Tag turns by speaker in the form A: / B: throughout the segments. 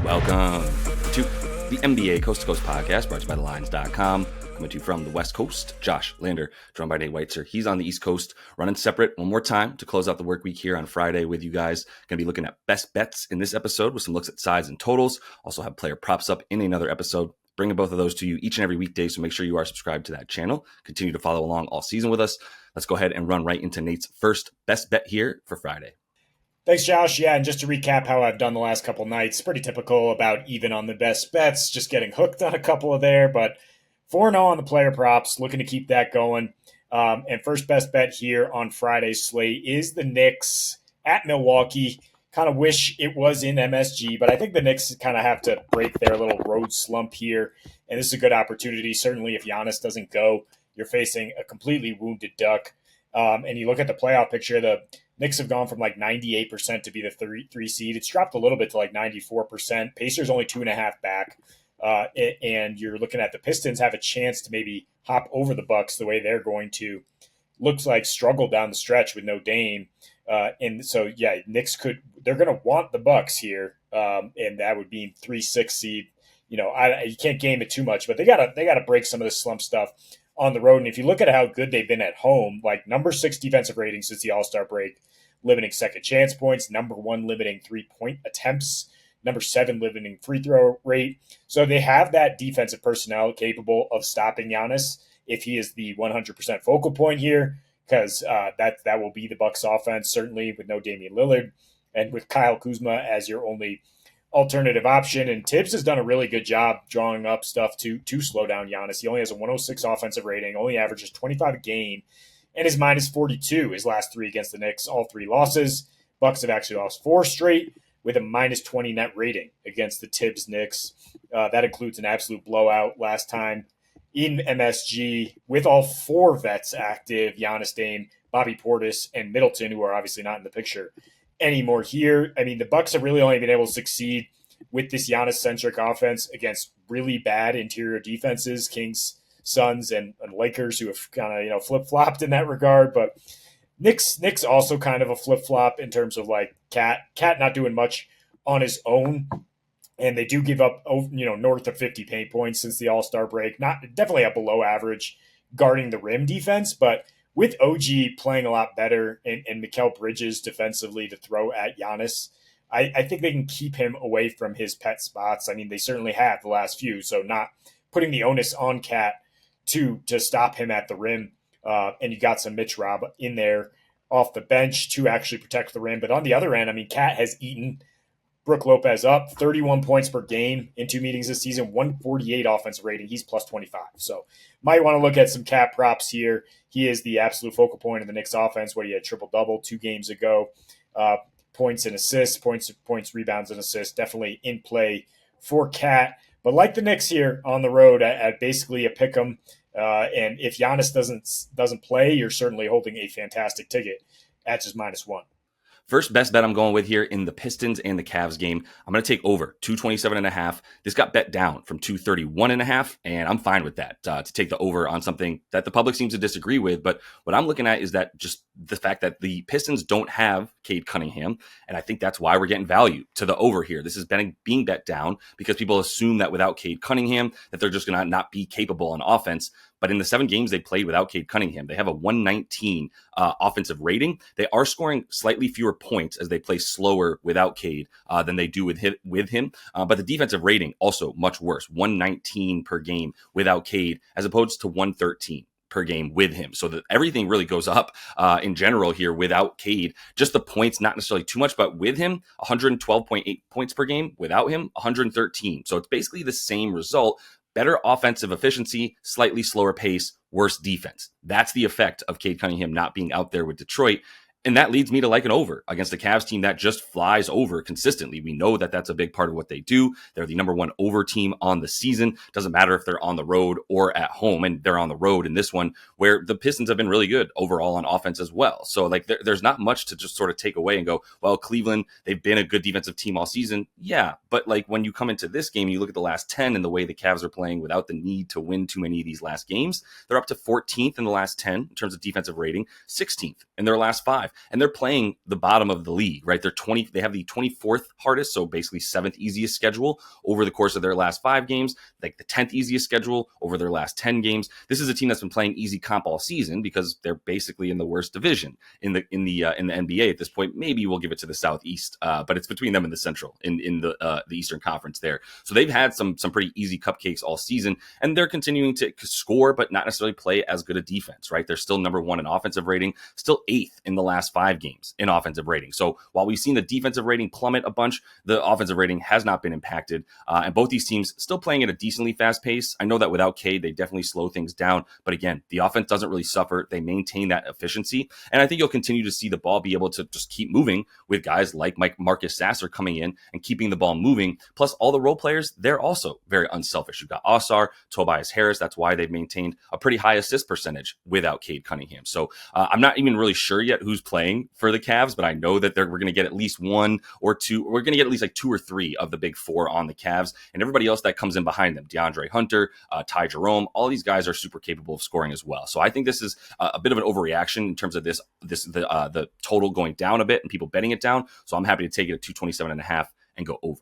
A: Welcome to the NBA Coast to Coast podcast brought to you by thelines.com. Coming to you from the West Coast, Josh Lander, joined by Nate Weitzer. He's on the East Coast, running separate one more time to close out the work week here on Friday with you guys. Going to be looking at best bets in this episode with some looks at sides and totals. Also have player props up in another episode. Bringing both of those to you each and every weekday, so make sure you are subscribed to that channel. Continue to follow along all season with us. Let's go ahead and run right into Nate's first best bet here for Friday.
B: Thanks, Josh. Yeah, and just to recap how I've done the last couple nights, pretty typical about even on the best bets, just getting hooked on a couple of there, but 4-0 on the player props, looking to keep that going. And first best bet here on Friday's slate is the Knicks at Milwaukee. Kind of wish it was in MSG, but I think the Knicks kind of have to break their little road slump here, and this is a good opportunity. Certainly if Giannis doesn't go, you're facing a completely wounded Duck. And you look at the playoff picture, the Knicks have gone from like 98% to be the three seed. It's dropped a little bit to like 94%. Pacers only 2.5 back. And you're looking at the Pistons have a chance to maybe hop over the Bucks the way they're going to. Looks like struggle down the stretch with no Dame. And so, yeah, Knicks they're going to want the Bucks here. And that would be 3-6 seed. You know, you can't game it too much, but they gotta break some of the slump stuff on the road. And if you look at how good they've been at home, like number 6 defensive rating since the All-Star break, limiting second chance points, number 1 limiting 3-point attempts, number 7 limiting free throw rate. So they have that defensive personnel capable of stopping Giannis if he is the 100% focal point here, because that will be the Bucks offense, certainly with no Damian Lillard and with Kyle Kuzma as your only alternative option. And Tibbs has done a really good job drawing up stuff to slow down Giannis. He only has a 106 offensive rating, only averages 25 a game, and is minus 42 his last 3 against the Knicks, all 3 losses. Bucks have actually lost 4 straight with a minus 20 net rating against the Tibbs Knicks. That includes an absolute blowout last time in MSG with all 4 vets active, Giannis, Dame, Bobby Portis, and Middleton, who are obviously not in the picture anymore here. I mean, the Bucks have really only been able to succeed with this Giannis-centric offense against really bad interior defenses, Kings, Suns, and Lakers, who have kind of flip-flopped in that regard. But Knicks also kind of a flip-flop in terms of like Cat not doing much on his own, and they do give up north of 50 paint points since the All-Star break. Not definitely a below average guarding the rim defense, but with OG playing a lot better and Mikal Bridges defensively to throw at Giannis, I think they can keep him away from his pet spots. I mean, they certainly have the last few, so not putting the onus on Cat to stop him at the rim. And you got some Mitch Rob in there off the bench to actually protect the rim. But on the other end, I mean, Cat has eaten Brook Lopez up 31 points per game in 2 meetings this season, 148 offensive rating. He's plus 25. So might want to look at some Cat props here. He is the absolute focal point of the Knicks offense. He had triple-double 2 games ago. Points and assists, points, rebounds, and assists. Definitely in play for Cat. But like the Knicks here on the road at basically a pick 'em. And if Giannis doesn't play, you're certainly holding a fantastic ticket at just -1.
A: First best bet I'm going with here in the Pistons and the Cavs game. I'm going to take over 227.5. This got bet down from 231.5, and I'm fine with that to take the over on something that the public seems to disagree with. But what I'm looking at is that just the fact that the Pistons don't have Cade Cunningham, and I think that's why we're getting value to the over here. This is being bet down because people assume that without Cade Cunningham that they're just going to not be capable on offense. But in the 7 games they played without Cade Cunningham, they have a 119 offensive rating. They are scoring slightly fewer points as they play slower without Cade than they do with him. But the defensive rating also much worse, 119 per game without Cade as opposed to 113 per game with him. So that everything really goes up in general here without Cade. Just the points, not necessarily too much, but with him, 112.8 points per game. Without him, 113. So it's basically the same result. Better offensive efficiency, slightly slower pace, worse defense. That's the effect of Cade Cunningham not being out there with Detroit. And that leads me to like an over against a Cavs team that just flies over consistently. We know that that's a big part of what they do. They're the number 1 over team on the season. Doesn't matter if they're on the road or at home, and they're on the road in this one where the Pistons have been really good overall on offense as well. So like there's not much to just sort of take away and go, well, Cleveland, they've been a good defensive team all season. Yeah, but like when you come into this game, you look at the last 10 and the way the Cavs are playing without the need to win too many of these last games, they're up to 14th in the last 10 in terms of defensive rating, 16th in their last 5 and they're playing the bottom of the league, right? They have the 24th hardest, so basically 7th easiest schedule over the course of their last 5 games, like the 10th easiest schedule over their last 10 games. This is a team that's been playing easy comp all season because they're basically in the worst division in the NBA at this point. Maybe we'll give it to the Southeast, but it's between them and the Central in the Eastern Conference there. So they've had some pretty easy cupcakes all season, and they're continuing to score, but not necessarily play as good a defense, right? They're still number 1 in offensive rating, still 8th in the last 5 games in offensive rating. So while we've seen the defensive rating plummet a bunch, the offensive rating has not been impacted. And both these teams still playing at a decently fast pace. I know that without Cade, they definitely slow things down. But again, the offense doesn't really suffer. They maintain that efficiency. And I think you'll continue to see the ball be able to just keep moving with guys like Marcus Sasser coming in and keeping the ball moving. Plus, all the role players, they're also very unselfish. You've got Osar, Tobias Harris. That's why they've maintained a pretty high assist percentage without Cade Cunningham. So I'm not even really sure yet who's playing for the Cavs, but I know that we're going to get at least 1 or 2. We're going to get at least like 2 or 3 of the big 4 on the Cavs, and everybody else that comes in behind them, DeAndre Hunter, Ty Jerome, all these guys are super capable of scoring as well. So I think this is a bit of an overreaction in terms of the total going down a bit and people betting it down. So I'm happy to take it at 227.5 and go over.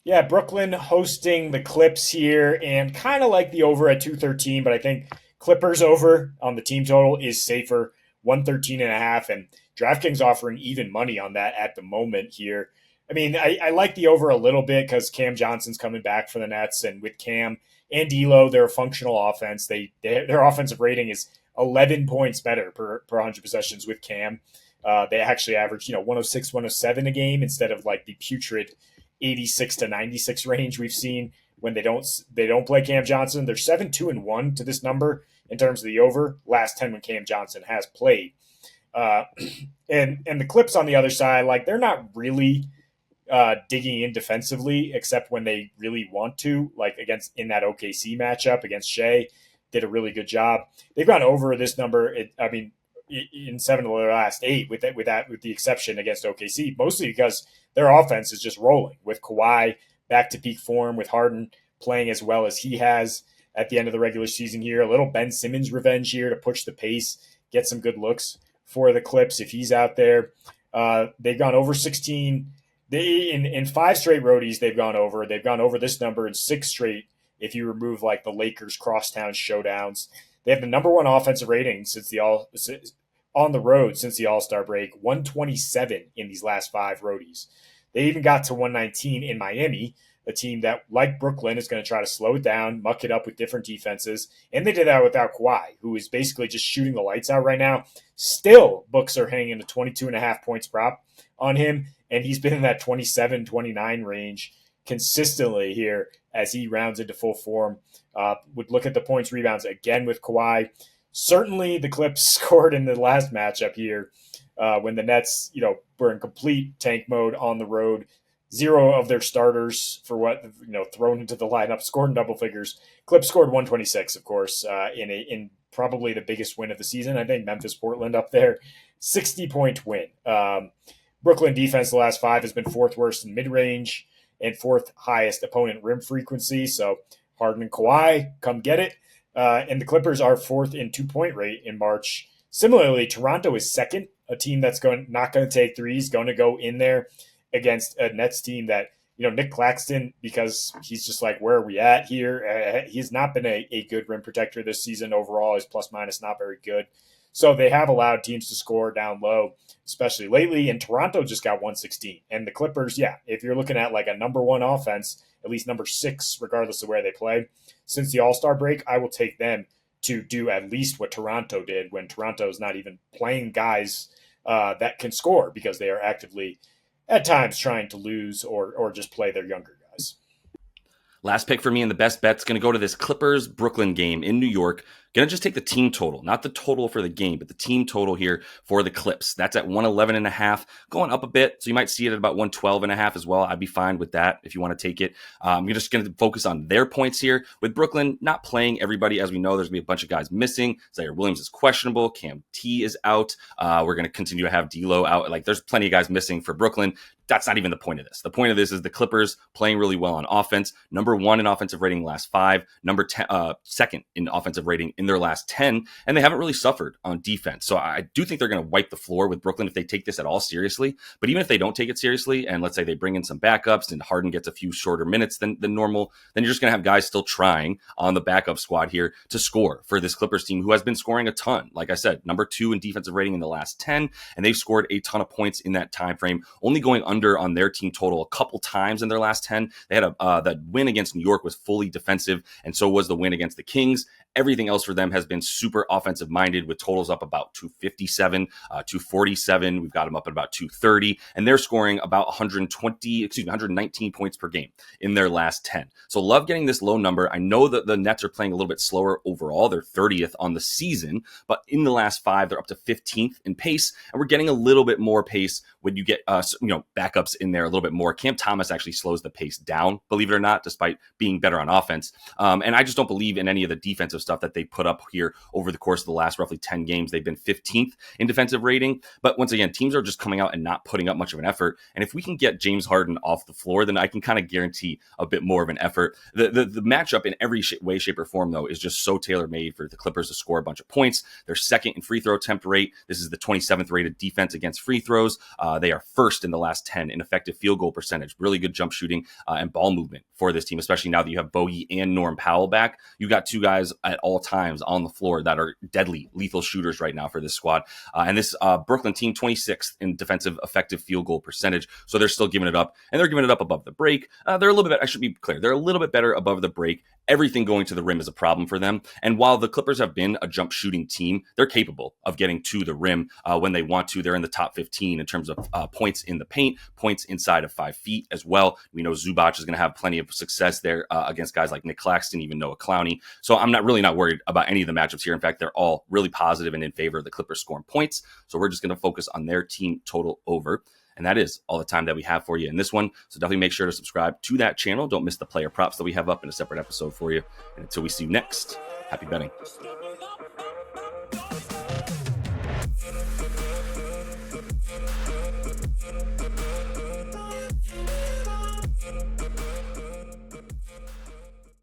B: Yeah, Brooklyn hosting the Clips here, and kind of like the over at 213, but I think Clippers over on the team total is safer, 113.5, and DraftKings offering even money on that at the moment here. I mean, I like the over a little bit because Cam Johnson's coming back for the Nets, and with Cam and D'Lo, they're a functional offense. Their offensive rating is 11 points better per 100 possessions with Cam. They actually average 106, 107 a game instead of like the putrid 86 to 96 range we've seen when they don't play Cam Johnson. They're 7-2-1 to this number in terms of the over last 10 when Cam Johnson has played. And the Clips on the other side, like they're not really digging in defensively except when they really want to, like in that OKC matchup against Shea, did a really good job. They've gone over this number. In 7 of their last 8, with the exception against OKC, mostly because their offense is just rolling with Kawhi back to peak form, with Harden playing as well as he has at the end of the regular season here. A little Ben Simmons revenge here to push the pace, get some good looks for the Clips if he's out there. They've gone over 16. In 5 straight roadies they've gone over. They've gone over this number in 6 straight if you remove like the Lakers crosstown showdowns. They have the number 1 offensive rating on the road since the All-Star break, 127 in these last 5 roadies. They even got to 119 in Miami, a team that, like Brooklyn, is going to try to slow it down, muck it up with different defenses. And they did that without Kawhi, who is basically just shooting the lights out right now. Still, books are hanging the 22.5 points prop on him, and he's been in that 27, 29 range consistently here as he rounds into full form. Would look at the points, rebounds again with Kawhi. Certainly the Clips scored in the last matchup here when the Nets, were in complete tank mode on the road. 0 of their starters thrown into the lineup scored in double figures. Clips scored 126, of course, in probably the biggest win of the season. I think Memphis Portland up there, 60-point win. Brooklyn defense the last 5 has been 4th worst in mid range and 4th highest opponent rim frequency. So Harden and Kawhi, come get it. And the Clippers are 4th in 2-point rate in March. Similarly, Toronto is 2nd, a team that's not going to take threes, going to go in there against a Nets team that, Nick Claxton, because he's just like, where are we at here? He's not been a good rim protector this season overall. His plus-minus not very good. So they have allowed teams to score down low, especially lately. And Toronto just got 116. And the Clippers, if you're looking at like a number 1 offense, at least number 6, regardless of where they play, since the All-Star break, I will take them to do at least what Toronto did when Toronto is not even playing guys that can score because they are actively at times trying to lose or just play their younger guys.
A: Last pick for me in the best bet's going to go to this Clippers-Brooklyn game in New York. Going to just take the team total, not the total for the game, but the team total here for the Clips. That's at 111.5, going up a bit. So you might see it at about 112.5 as well. I'd be fine with that if you want to take it. I'm just going to focus on their points here. With Brooklyn not playing everybody, as we know, there's going to be a bunch of guys missing. Zaire Williams is questionable. Cam T is out. We're going to continue to have D'Lo out. Like, there's plenty of guys missing for Brooklyn. That's not even the point of this. The point of this is the Clippers playing really well on offense. Number 1 in offensive rating last 5. Number 2nd in offensive rating in in their last 10, and they haven't really suffered on defense. So I do think they're going to wipe the floor with Brooklyn if they take this at all seriously. But even if they don't take it seriously, and let's say they bring in some backups and Harden gets a few shorter minutes than normal, then you're just going to have guys still trying on the backup squad here to score for this Clippers team, who has been scoring a ton. Like I said, number 2 in defensive rating in the last 10, and they've scored a ton of points in that time frame, only going under on their team total a couple times in their last 10. They had that win against New York was fully defensive, and so was the win against the Kings. Everything else for them has been super offensive minded, with totals up about 257, 247. We've got them up at about 230, and they're scoring about 119 points per game in their last 10. So love getting this low number. I know that the Nets are playing a little bit slower overall. They're 30th on the season, but in the last 5, they're up to 15th in pace, and we're getting a little bit more pace when you get backups in there a little bit more. Cam Thomas actually slows the pace down, believe it or not, despite being better on offense. And I just don't believe in any of the defensive stuff that they put up here over the course of the last roughly 10 games. They've been 15th in defensive rating, but once again, teams are just coming out and not putting up much of an effort. And if we can get James Harden off the floor, then I can kind of guarantee a bit more of an effort. The matchup in every way, shape, or form, though, is just so tailor-made for the Clippers to score a bunch of points. They're second in free throw attempt rate. This is the 27th rated defense against free throws. They are first in the last 10 in effective field goal percentage. Really good jump shooting and ball movement for this team, especially now that you have Bogey and Norm Powell back. You got 2 guys at all times on the floor that are deadly, lethal shooters right now for this squad. And this Brooklyn team, 26th in defensive effective field goal percentage. So they're still giving it up, and they're giving it up above the break. They're a little bit, I should be clear, they're a little bit better above the break. Everything going to the rim is a problem for them. And while the Clippers have been a jump shooting team, they're capable of getting to the rim when they want to. They're in the top 15 in terms of points in the paint, points inside of 5 feet as well. We know Zubac is going to have plenty of success there against guys like Nick Claxton, even Noah Clowney. So I'm really not worried about any of the matchups here. In fact, they're all really positive and in favor of the Clippers scoring points. So we're just going to focus on their team total over. And that is all the time that we have for you in this one. So definitely make sure to subscribe to that channel. Don't miss the player props that we have up in a separate episode for you. And until we see you next, happy betting.